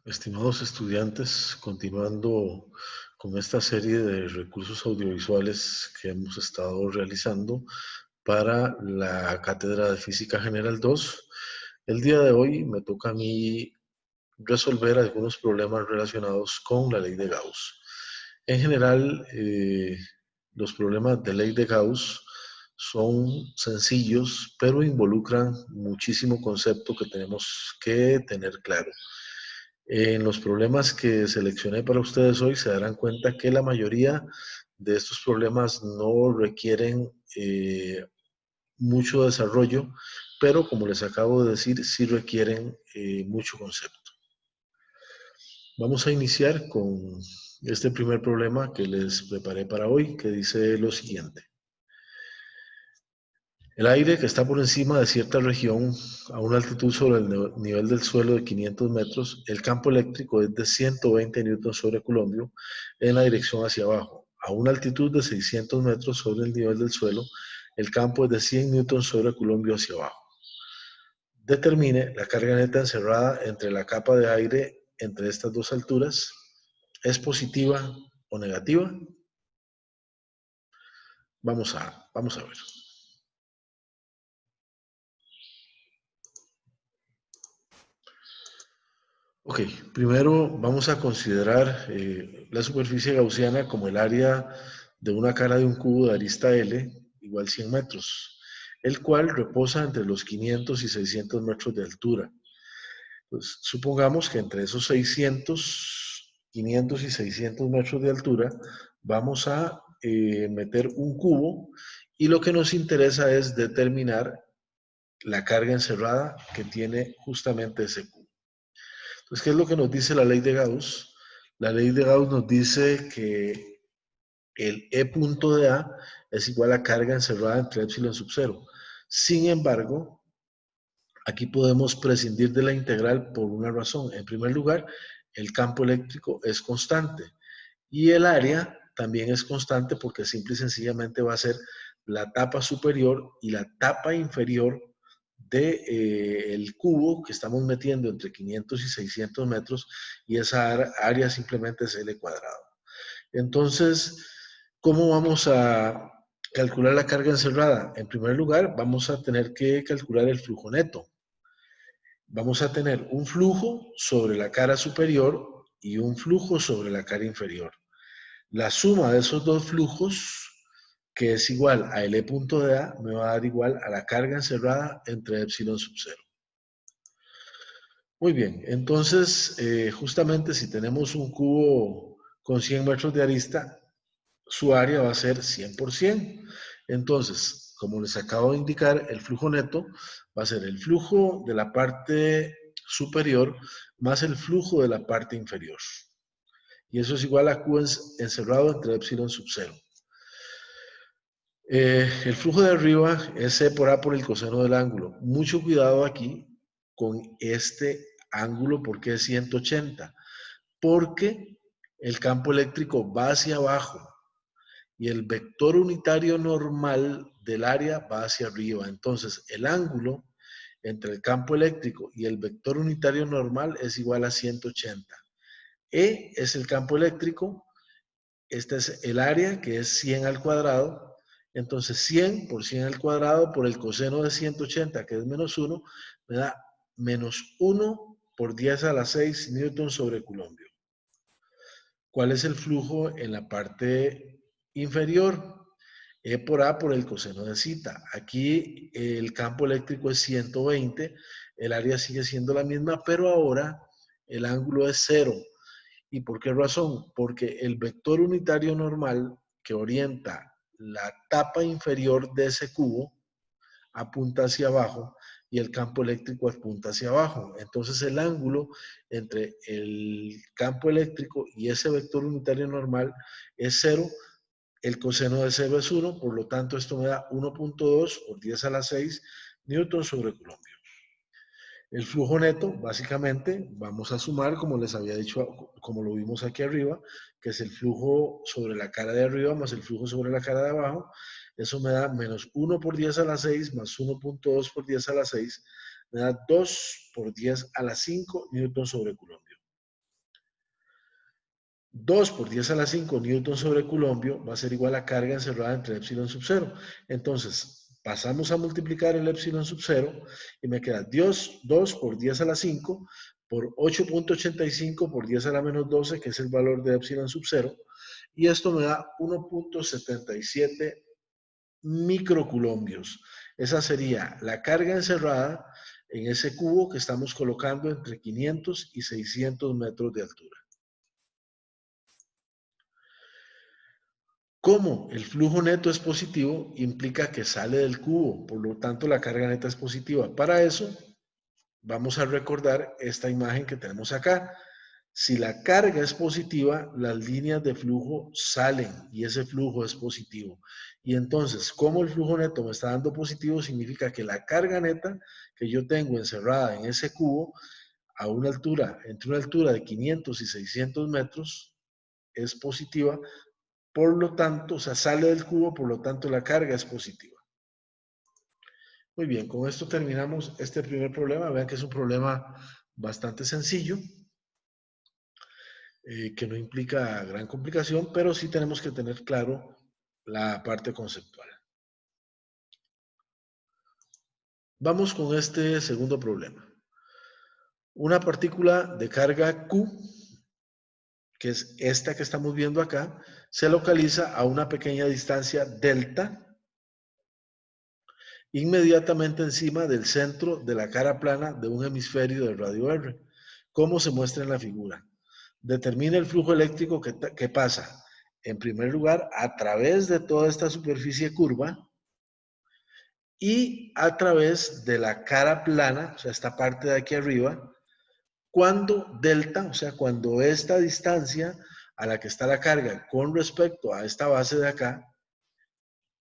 Estimados estudiantes, continuando con esta serie de recursos audiovisuales que hemos estado realizando para la Cátedra de Física General 2, el día de hoy me toca a mí resolver algunos problemas relacionados con la ley de Gauss. En general, los problemas de ley de Gauss son sencillos, pero involucran muchísimo concepto que tenemos que tener claro. En los problemas que seleccioné para ustedes hoy se darán cuenta que la mayoría de estos problemas no requieren mucho desarrollo, pero como les acabo de decir, sí requieren mucho concepto. Vamos a iniciar con este primer problema que les preparé para hoy, que dice lo siguiente. El aire que está por encima de cierta región a una altitud sobre el nivel del suelo de 500 metros, el campo eléctrico es de 120 newtons sobre coulombio en la dirección hacia abajo. A una altitud de 600 metros sobre el nivel del suelo, el campo es de 100 newtons sobre coulombio hacia abajo. Determine la carga neta encerrada entre la capa de aire entre estas dos alturas. ¿Es positiva o negativa? Vamos a ver. Ok, primero vamos a considerar la superficie gaussiana como el área de una cara de un cubo de arista L igual 100 metros, el cual reposa entre los 500 y 600 metros de altura. Pues, supongamos que entre esos 500 y 600 metros de altura vamos a meter un cubo y lo que nos interesa es determinar la carga encerrada que tiene justamente ese cubo. Entonces, ¿qué es lo que nos dice la ley de Gauss? La ley de Gauss nos dice que el E punto de A es igual a carga encerrada entre epsilon sub 0. Sin embargo, aquí podemos prescindir de la integral por una razón. En primer lugar, el campo eléctrico es constante y el área también es constante porque simple y sencillamente va a ser la tapa superior y la tapa inferior del cubo que estamos metiendo entre 500 y 600 metros y esa área simplemente es L cuadrado. Entonces, ¿cómo vamos a calcular la carga encerrada? En primer lugar, vamos a tener que calcular el flujo neto. Vamos a tener un flujo sobre la cara superior y un flujo sobre la cara inferior. La suma de esos dos flujos, que es igual a L punto de A, me va a dar igual a la carga encerrada entre epsilon sub 0. Muy bien, entonces justamente si tenemos un cubo con 100 metros de arista, su área va a ser 100%. Entonces, como les acabo de indicar, el flujo neto va a ser el flujo de la parte superior más el flujo de la parte inferior. Y eso es igual a Q encerrado entre epsilon sub 0. El flujo de arriba es C por A por el coseno del ángulo. Mucho cuidado aquí con este ángulo porque es 180. Porque el campo eléctrico va hacia abajo y el vector unitario normal del área va hacia arriba. Entonces, el ángulo entre el campo eléctrico y el vector unitario normal es igual a 180. E es el campo eléctrico, este es el área que es 100 al cuadrado. Entonces 100 por 100 al cuadrado por el coseno de 180, que es menos 1, me da menos 1 por 10 a la 6 newton sobre coulombio. ¿Cuál es el flujo en la parte inferior? E por A por el coseno de zeta. Aquí el campo eléctrico es 120, el área sigue siendo la misma, pero ahora el ángulo es 0. ¿Y por qué razón? Porque el vector unitario normal que orienta la tapa inferior de ese cubo apunta hacia abajo y el campo eléctrico apunta hacia abajo. Entonces el ángulo entre el campo eléctrico y ese vector unitario normal es 0. El coseno de 0 es 1, por lo tanto esto me da 1.2 por 10 a la 6 newton sobre coulombio. El flujo neto, básicamente, vamos a sumar, como les había dicho, como lo vimos aquí arriba, que es el flujo sobre la cara de arriba más el flujo sobre la cara de abajo. Eso me da menos 1 por 10 a la 6 más 1.2 por 10 a la 6. Me da 2 por 10 a la 5 newton sobre coulombio. 2 por 10 a la 5 newton sobre coulombio va a ser igual a carga encerrada entre epsilon sub 0. Entonces, pasamos a multiplicar el epsilon sub 0 y me queda 2 por 10 a la 5 por 8.85 por 10 a la menos 12, que es el valor de epsilon sub 0, y esto me da 1.77 microcoulombios. Esa sería la carga encerrada en ese cubo que estamos colocando entre 500 y 600 metros de altura. Como el flujo neto es positivo, implica que sale del cubo, por lo tanto la carga neta es positiva. Para eso, vamos a recordar esta imagen que tenemos acá. Si la carga es positiva, las líneas de flujo salen y ese flujo es positivo. Y entonces, como el flujo neto me está dando positivo, significa que la carga neta que yo tengo encerrada en ese cubo, a una altura, entre una altura de 500 y 600 metros, es positiva. Por lo tanto, o sea, sale del cubo, por lo tanto la carga es positiva. Muy bien, con esto terminamos este primer problema. Vean que es un problema bastante sencillo, que no implica gran complicación, pero sí tenemos que tener claro la parte conceptual. Vamos con este segundo problema. Una partícula de carga Q, que es esta que estamos viendo acá, se localiza a una pequeña distancia delta, inmediatamente encima del centro de la cara plana de un hemisferio del radio R, como se muestra en la figura. Determina el flujo eléctrico que pasa, en primer lugar, a través de toda esta superficie curva y a través de la cara plana, o sea, esta parte de aquí arriba, cuando delta, o sea, cuando esta distancia a la que está la carga con respecto a esta base de acá,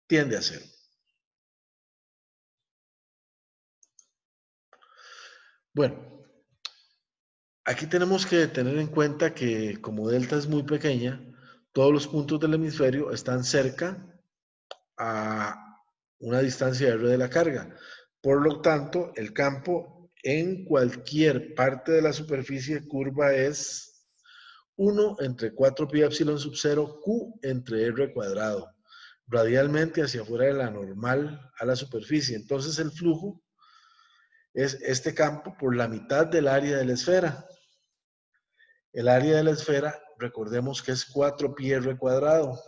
tiende a cero. Bueno, aquí tenemos que tener en cuenta que como delta es muy pequeña, todos los puntos del hemisferio están cerca a una distancia r de la carga. Por lo tanto, el campo en cualquier parte de la superficie curva es 1 entre 4 pi epsilon sub 0 q entre r cuadrado, radialmente hacia afuera de la normal a la superficie. Entonces el flujo es este campo por la mitad del área de la esfera. El área de la esfera, recordemos que es 4 pi r cuadrado.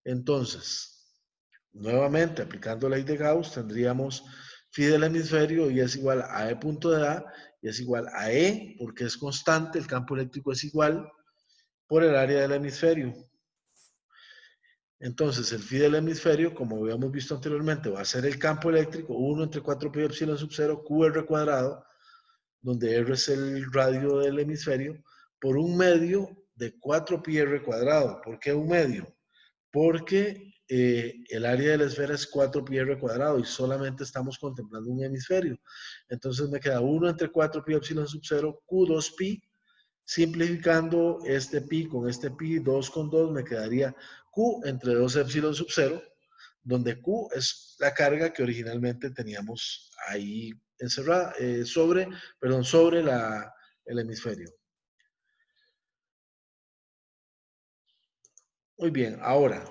Entonces, nuevamente, aplicando la ley de Gauss, tendríamos phi del hemisferio y es igual a E punto de A y es igual a E, porque es constante, el campo eléctrico es igual por el área del hemisferio. Entonces, el phi del hemisferio, como habíamos visto anteriormente, va a ser el campo eléctrico 1 entre 4 pi epsilon sub 0 QR cuadrado, donde R es el radio del hemisferio, por un medio de 4 pi r cuadrado. ¿Por qué un medio? Porque el área de la esfera es 4 pi r cuadrado y solamente estamos contemplando un hemisferio. Entonces me queda 1 entre 4 pi epsilon sub 0 q2 pi. Simplificando este pi con este pi, 2 con 2, me quedaría q entre 2 epsilon sub 0, donde q es la carga que originalmente teníamos ahí encerrada, sobre el hemisferio. Muy bien, ahora,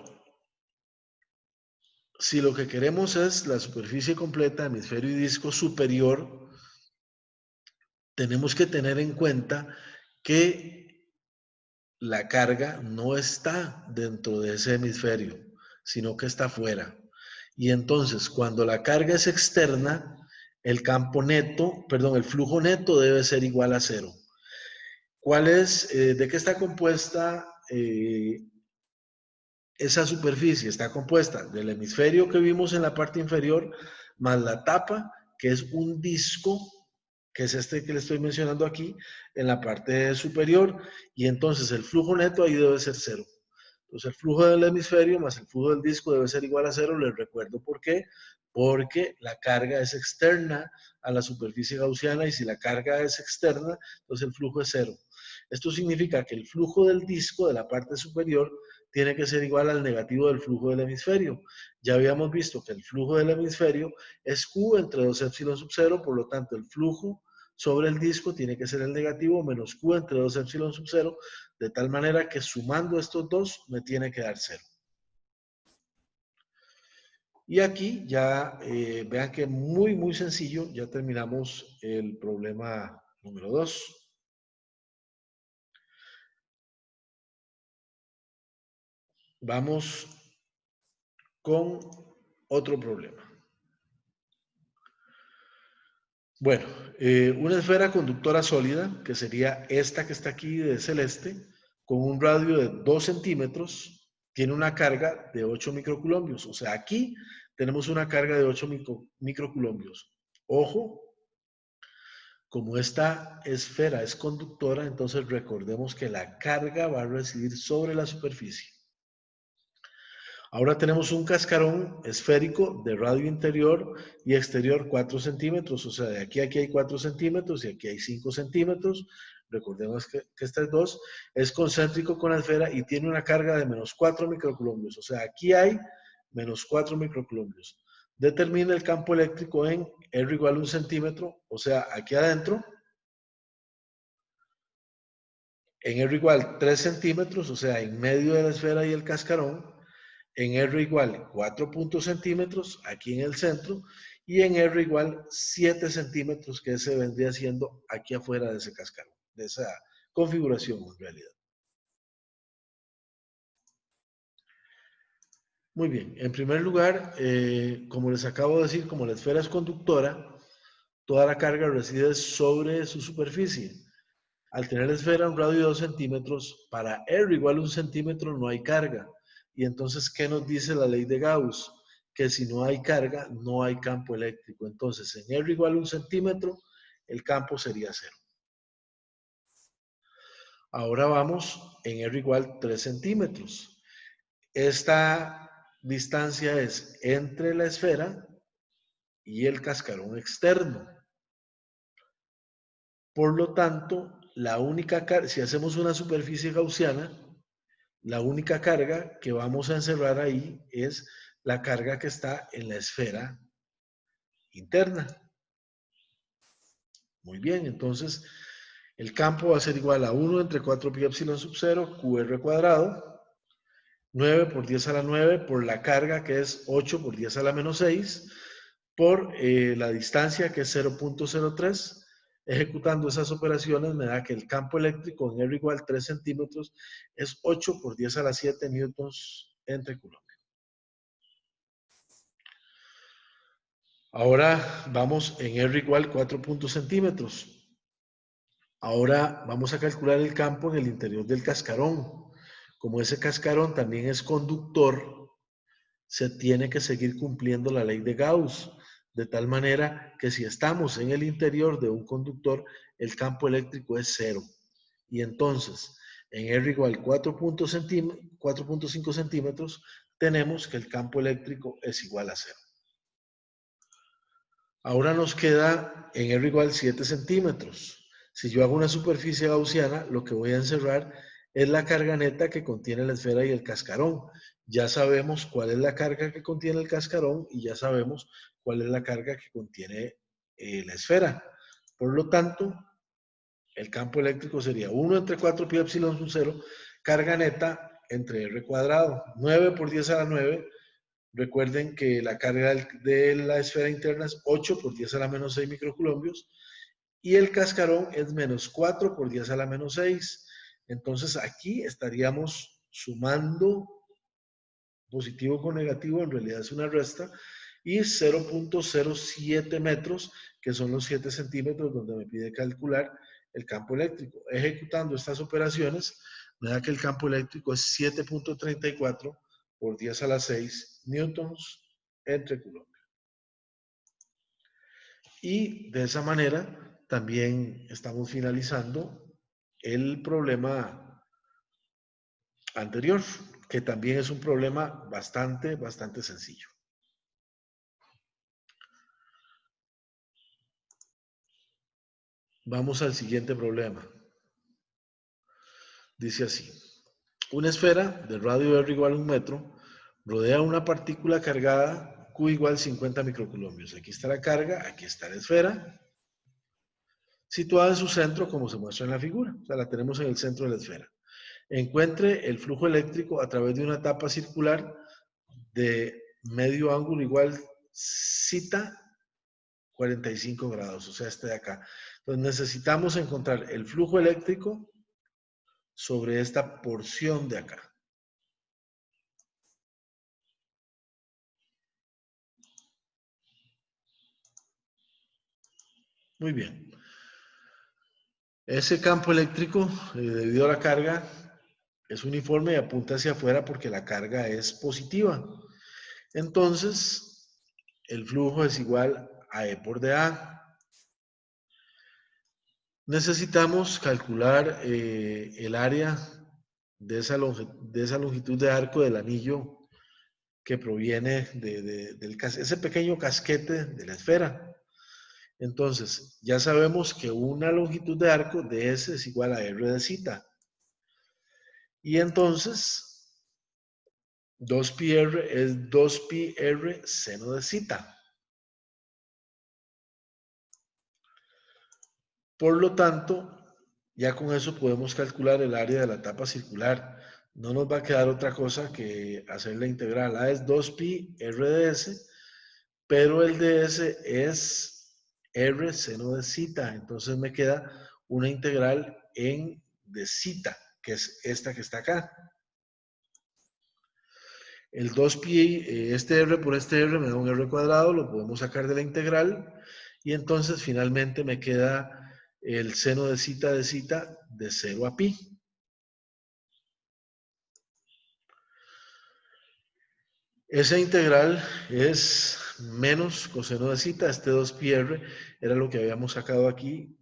si lo que queremos es la superficie completa, hemisferio y disco superior, tenemos que tener en cuenta que la carga no está dentro de ese hemisferio, sino que está fuera. Y entonces, cuando la carga es externa, el campo neto, perdón, el flujo neto debe ser igual a cero. ¿Cuál es, de qué está compuesta esa superficie? Está compuesta del hemisferio que vimos en la parte inferior, más la tapa, que es un disco, que es este que le estoy mencionando aquí, en la parte superior, y entonces el flujo neto ahí debe ser cero. Entonces el flujo del hemisferio más el flujo del disco debe ser igual a cero. Les recuerdo por qué. Porque la carga es externa a la superficie gaussiana y si la carga es externa, entonces el flujo es cero. Esto significa que el flujo del disco de la parte superior tiene que ser igual al negativo del flujo del hemisferio. Ya habíamos visto que el flujo del hemisferio es Q entre 2 epsilon sub 0, por lo tanto el flujo sobre el disco tiene que ser el negativo menos Q entre 2 epsilon sub 0, de tal manera que sumando estos dos me tiene que dar 0. Y aquí ya vean que muy sencillo, ya terminamos el problema número 2. Vamos con otro problema. Bueno, una esfera conductora sólida, que sería esta que está aquí de celeste, con un radio de 2 centímetros, tiene una carga de 8 microcoulombios. O sea, aquí tenemos una carga de 8 microcoulombios. Ojo, como esta esfera es conductora, entonces recordemos que la carga va a residir sobre la superficie. Ahora tenemos un cascarón esférico de radio interior y exterior 4 centímetros, o sea, de aquí a aquí hay 4 centímetros y aquí hay 5 centímetros. Recordemos que este es 2, es concéntrico con la esfera y tiene una carga de menos 4 microcoulombios, o sea, aquí hay menos 4 microcoulombios. Determina el campo eléctrico en R igual a 1 centímetro, o sea, aquí adentro, en R igual 3 centímetros, o sea, en medio de la esfera y el cascarón, en R igual 4 centímetros, aquí en el centro, y en R igual 7 centímetros, que se vendría siendo aquí afuera de ese cascarón, de esa configuración en realidad. Muy bien, en primer lugar, como les acabo de decir, como la esfera es conductora, toda la carga reside sobre su superficie. Al tener la esfera un radio de 2 centímetros, para R igual a 1 centímetro no hay carga. Y entonces, ¿qué nos dice la ley de Gauss? Que si no hay carga, no hay campo eléctrico. Entonces, en R igual a 1 centímetro, el campo sería 0. Ahora vamos en R igual 3 centímetros. Esta distancia es entre la esfera y el cascarón externo. Por lo tanto, la única carga, si hacemos una superficie gaussiana, la única carga que vamos a encerrar ahí es la carga que está en la esfera interna. Muy bien, entonces el campo va a ser igual a 1 entre 4 pi epsilon sub 0 QR cuadrado, 9 por 10 a la 9 por la carga que es 8 por 10 a la menos 6, por la distancia que es 0.03. Ejecutando esas operaciones me da que el campo eléctrico en R igual 3 centímetros es 8 por 10 a la 7 newtons entre coulomb. Ahora vamos en R igual 4 centímetros. Ahora vamos a calcular el campo en el interior del cascarón. Como ese cascarón también es conductor, se tiene que seguir cumpliendo la ley de Gauss, de tal manera que si estamos en el interior de un conductor, el campo eléctrico es 0. Y entonces, en R igual 4.5 centímetros, tenemos que el campo eléctrico es igual a 0. Ahora nos queda en R igual 7 centímetros. Si yo hago una superficie gaussiana, lo que voy a encerrar es la carga neta que contiene la esfera y el cascarón. Ya sabemos cuál es la carga que contiene el cascarón y ya sabemos cuál es la carga que contiene la esfera. Por lo tanto, el campo eléctrico sería 1 entre 4 pi epsilon sub 0, carga neta entre R cuadrado, 9 por 10 a la 9. Recuerden que la carga de la esfera interna es 8 por 10 a la menos 6 microcoulombios y el cascarón es menos 4 por 10 a la menos 6. Entonces aquí estaríamos sumando positivo con negativo, en realidad es una resta, y 0.07 metros, que son los 7 centímetros donde me pide calcular el campo eléctrico. Ejecutando estas operaciones, me da que el campo eléctrico es 7.34 por 10 a la 6 newtons entre coulomb. Y de esa manera también estamos finalizando el problema anterior, que también es un problema bastante sencillo. Vamos al siguiente problema. Dice así: una esfera de radio R igual a 1 metro rodea una partícula cargada Q igual 50 microcoulombios. Aquí está la carga, aquí está la esfera. situada en su centro como se muestra en la figura. O sea, la tenemos en el centro de la esfera. Encuentre el flujo eléctrico a través de una tapa circular de medio ángulo igual cita 45 grados, o sea, este de acá. Entonces necesitamos encontrar el flujo eléctrico sobre esta porción de acá. Muy bien. Ese campo eléctrico, debido a la carga, es uniforme y apunta hacia afuera porque la carga es positiva. Entonces, el flujo es igual a E por dA. Necesitamos calcular el área de esa longitud de arco del anillo que proviene de ese pequeño casquete de la esfera. Entonces, ya sabemos que una longitud de arco de S es igual a R de zeta. Y entonces, 2πr es 2πr seno de zeta. Por lo tanto, ya con eso podemos calcular el área de la tapa circular. No nos va a quedar otra cosa que hacer la integral. A es 2pi r de s, pero el ds es r seno de zeta. Entonces me queda una integral en de zeta, que es esta que está acá. El 2pi, este r por este r me da un r cuadrado, lo podemos sacar de la integral. Y entonces finalmente me queda el seno de zeta de 0 a pi. Esa integral es menos coseno de zeta, este 2πr era lo que habíamos sacado aquí,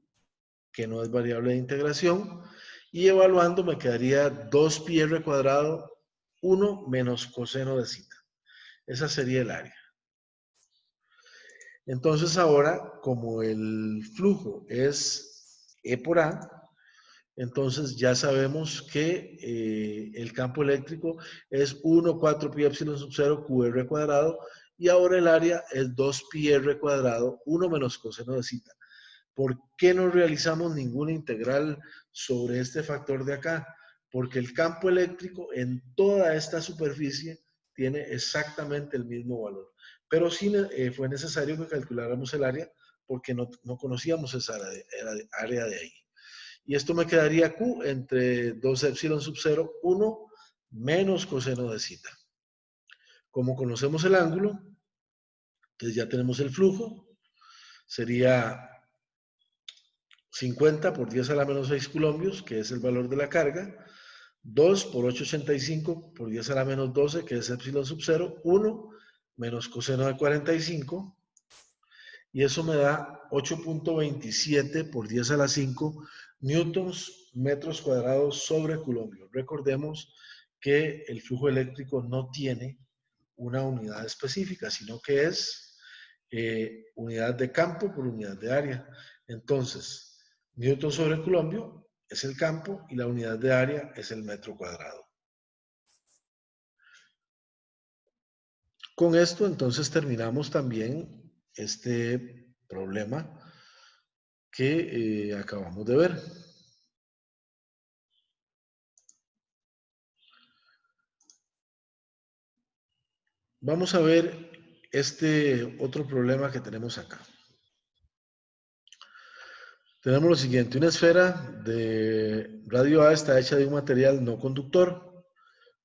que no es variable de integración, y evaluando me quedaría 2πr cuadrado 1 menos coseno de zeta. Esa sería el área. Entonces ahora, como el flujo es E por A, entonces ya sabemos que el campo eléctrico es 1, 4 pi epsilon sub 0 QR cuadrado, y ahora el área es 2 pi R cuadrado, 1 menos coseno de zeta. ¿Por qué no realizamos ninguna integral sobre este factor de acá? Porque el campo eléctrico en toda esta superficie tiene exactamente el mismo valor. Pero sí fue necesario que calculáramos el área porque no conocíamos esa área de ahí. Y esto me quedaría Q entre 2 epsilon sub 0, 1 menos coseno de zeta. Como conocemos el ángulo, entonces ya tenemos el flujo, sería 50 por 10 a la menos 6 colombios, que es el valor de la carga, 2 por 8,85 por 10 a la menos 12, que es epsilon sub 0, 1 menos coseno de 45, y eso me da 8.27 por 10 a la 5 newtons metros cuadrados sobre culombio. Recordemos que el flujo eléctrico no tiene una unidad específica, sino que es unidad de campo por unidad de área. Entonces, newton sobre culombio es el campo y la unidad de área es el metro cuadrado. Con esto entonces terminamos también este problema que acabamos de ver. Vamos a ver este otro problema que tenemos acá. Tenemos lo siguiente: una esfera de radio A está hecha de un material no conductor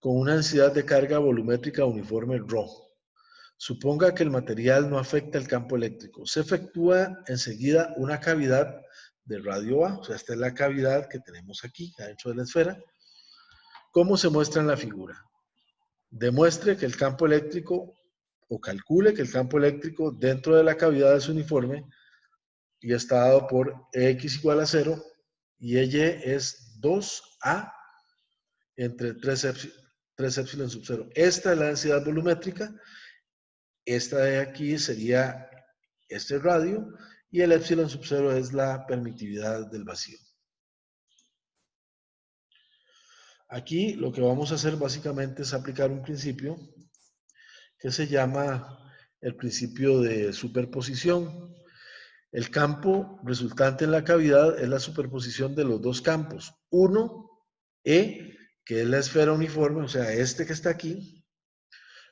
con una densidad de carga volumétrica uniforme ρ. Suponga que el material no afecta el campo eléctrico. Se efectúa enseguida una cavidad de radio A, o sea, esta es la cavidad que tenemos aquí, adentro de la esfera, como se muestra en la figura. Demuestre que el campo eléctrico, o calcule que el campo eléctrico dentro de la cavidad es uniforme y está dado por X igual a 0 y Y es 2A entre 3 epsilon sub 0. Esta es la densidad volumétrica. Esta de aquí sería este radio y el epsilon sub 0 es la permitividad del vacío. Aquí lo que vamos a hacer básicamente es aplicar un principio que se llama el principio de superposición. El campo resultante en la cavidad es la superposición de los dos campos. Uno, E, que es la esfera uniforme, o sea, este que está aquí,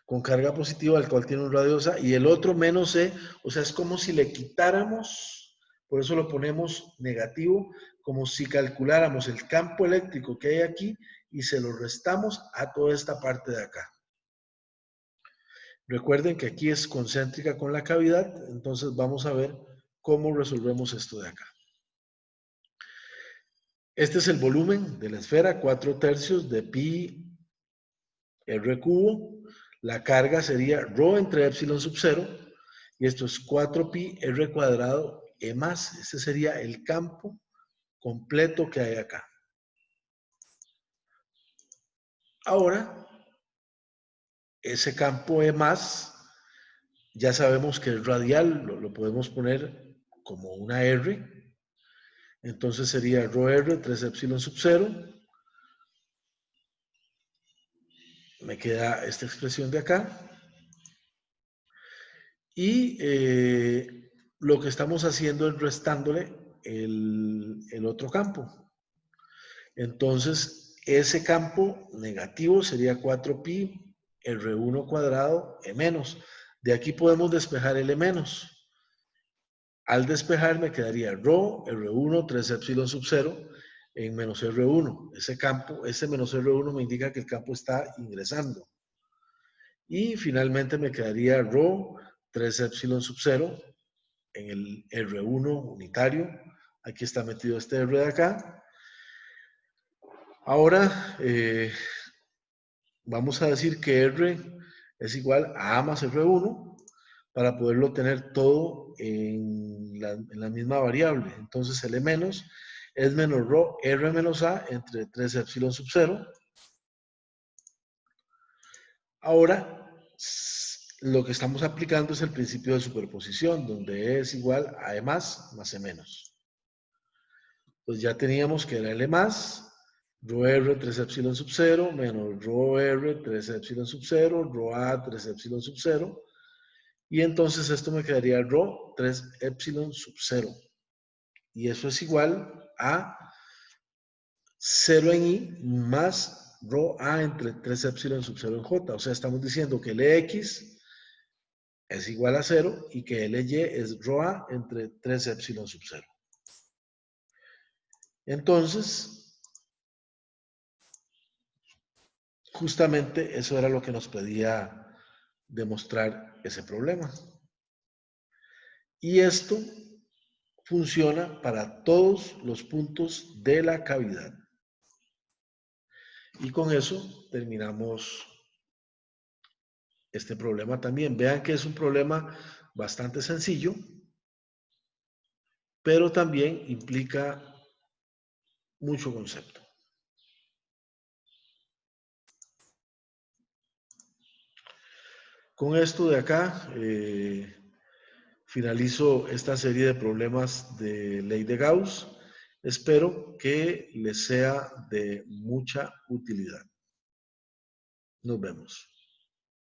con carga positiva, al cual tiene un radio A, y el otro menos E, o sea, es como si le quitáramos, por eso lo ponemos negativo, como si calculáramos el campo eléctrico que hay aquí y se lo restamos a toda esta parte de acá. Recuerden que aquí es concéntrica con la cavidad, entonces vamos a ver cómo resolvemos esto de acá. Este es el volumen de la esfera, 4/3 de pi r cubo. La carga sería ρ entre epsilon sub 0, y esto es 4pi r cuadrado e más. Ese sería el campo completo que hay acá. Ahora, ese campo e más, ya sabemos que es radial, lo podemos poner como una r. Entonces sería ρr 3 epsilon sub 0. Me queda esta expresión de acá. Y lo que estamos haciendo es restándole el otro campo. Entonces, ese campo negativo sería 4pi R1 cuadrado E menos. De aquí podemos despejar el E menos. Al despejar me quedaría ρ R1 3 epsilon sub 0 en menos R1. Ese campo, ese menos R1 me indica que el campo está ingresando. Y finalmente me quedaría ρ 3 epsilon sub 0 en el R1 unitario. Aquí está metido este R de acá. Ahora vamos a decir que R es igual a A más R1 para poderlo tener todo en la misma variable. Entonces el E menos es menos ρ R menos A entre 3 epsilon sub 0. Ahora lo que estamos aplicando es el principio de superposición, donde E es igual a E más E menos. Pues ya teníamos que era L más, ρr 3 epsilon sub 0, menos ρr 3 epsilon sub 0, ρa 3 epsilon sub 0, y entonces esto me quedaría ρ 3 epsilon sub 0. Y eso es igual a 0 en I más ρa entre 3 epsilon sub 0 en J. O sea, estamos diciendo que Lx es igual a 0 y que Ly es ρa entre 3 epsilon sub 0. Entonces, justamente eso era lo que nos pedía demostrar ese problema. Y esto funciona para todos los puntos de la cavidad. Y con eso terminamos este problema también. Vean que es un problema bastante sencillo, pero también implica mucho concepto. Con esto de acá, finalizo esta serie de problemas de ley de Gauss. Espero que les sea de mucha utilidad. Nos vemos.